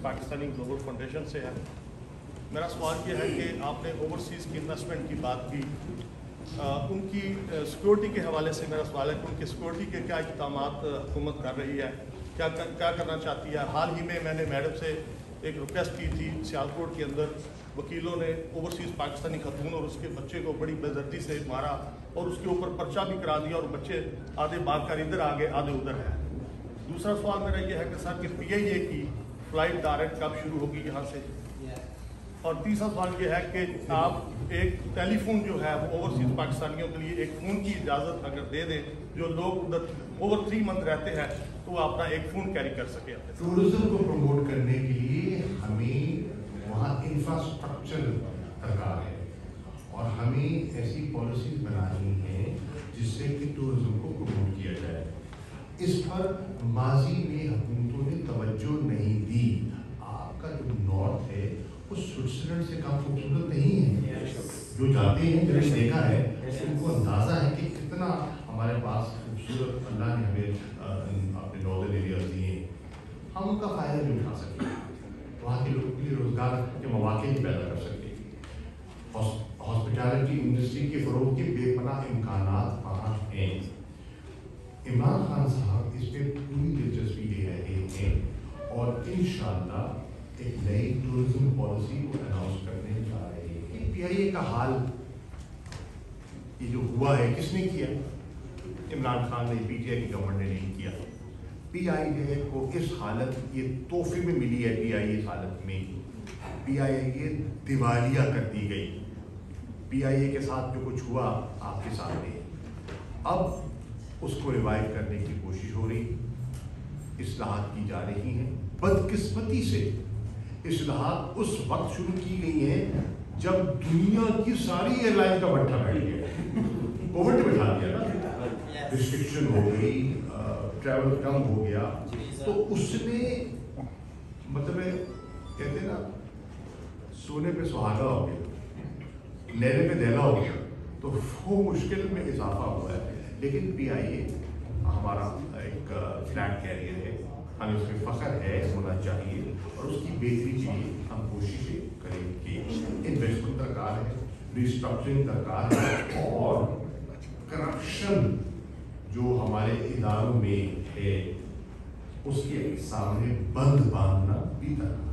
Pakistani global foundation سے ہے. میرا سوال یہ ہے کہ آپ نے اوورسیز کی انویسٹمنٹ کی بات کی, ان کی سیکورٹی کے حوالے سے میرا سوال ہے کہ ان کی سیکورٹی کے کیا اقدامات حکومت کر رہی ہے, کیا کرنا چاہتی ہے. حال ہی میں نے میڈم سے ایک ریکویسٹ کی تھی, سیالکوٹ کے اندر وکیلوں نے اوورسیز پاکستانی خاتون اور اس کے بچے کو بڑی بےدردی سے مارا اور اس کے اوپر پرچہ بھی کرا دیا, اور بچے آدھے بھاگ کر ادھر آگے آدھے ادھر ہیں. دوسرا سوال میرا یہ ہے کہ سر کہ پی آئی اے کی فلائٹ ڈائریکٹ کب شروع ہوگی یہاں سے. اور تیسرا سوال یہ ہے کہ آپ ایک ٹیلی فون جو ہے وہ اوورسیز پاکستانیوں کے لیے ایک فون کی اجازت اگر دے دیں, جو لوگ ادھر اوور 3 منتھ رہتے ہیں تو وہ اپنا ایک فون کیری کر سکے. ٹورزم کو پروموٹ کرنے کے لیے ہمیں وہاں انفراسٹرکچر درکار ہے, اور ہمیں ایسی پالیسیز بنانی ہیں جس سے کہ ٹورزم کو پروموٹ کیا جائے. اس پر ماضی میں حکومتوں نے توجہ نہیں دی. آپ کا جو نارتھ ہے وہ سوئٹزرلینڈ سے کم خوبصورت نہیں ہے. جو جاتے ہیں جو نے دیکھا ہے ان کو اندازہ ہے کہ کتنا ہمارے پاس خوبصورت اللہ نے ہمیں اپنے ناردرن ایریاز دیے ہیں. ہم ان کا فائدہ نہیں اٹھا سکتے, وہاں کے لوگوں کے لیے روزگار کے مواقع نہیں پیدا کر سکتے. ہاسپٹیلٹی انڈسٹری کے فروغ کے بے پناہ امکانات وہاں ہیں. عمران خان صاحب اس پہ پوری دلچسپی لے رہے ہیں, اور انشاءاللہ ایک نئی ٹورزم پالیسی کو اناؤنس کرنے جا رہے ہیں. پی آئی اے کا حال یہ جو ہوا ہے کس نے کیا؟ عمران خان نے, پی ٹی آئی کی گورنمنٹ نے نہیں کیا. پی آئی اے کو اس حالت یہ تحفے میں ملی ہے. پی آئی اے اس حالت میں پی آئی اے دیوالیہ کر دی گئی. پی آئی اے کے ساتھ جو کچھ ہوا آپ کے سامنے, اب اس کو ریوائیو کرنے کی کوشش ہو رہی, اصلاحات کی جا رہی ہیں. بدقسمتی سے اصلاحات اس وقت شروع کی گئی ہیں جب دنیا کی ساری ایئر لائن کا بٹھا بیٹھ گیا, کووڈ نے بٹھا دیا نا, ریسٹرکشن ہو گئی, ٹریول کم ہو گیا, تو اس نے مطلب کہتے نا سونے پہ سہاگا ہو گیا, لینے پہ دینا ہو گیا, تو وہ مشکل میں اضافہ ہوا ہے. لیکن پی آئی اے ہمارا ایک فلیگ کیریئر ہے, ہمیں اس میں فخر ہے, ہونا چاہیے, اور اس کی بہتری کے لیے ہم کوششیں کریں کہ انویسٹمنٹ درکار ہے, ریسٹرکچرنگ درکار ہے, اور کرپشن جو ہمارے اداروں میں ہے اس کے سامنے بند باندھنا بھی درکار ہے.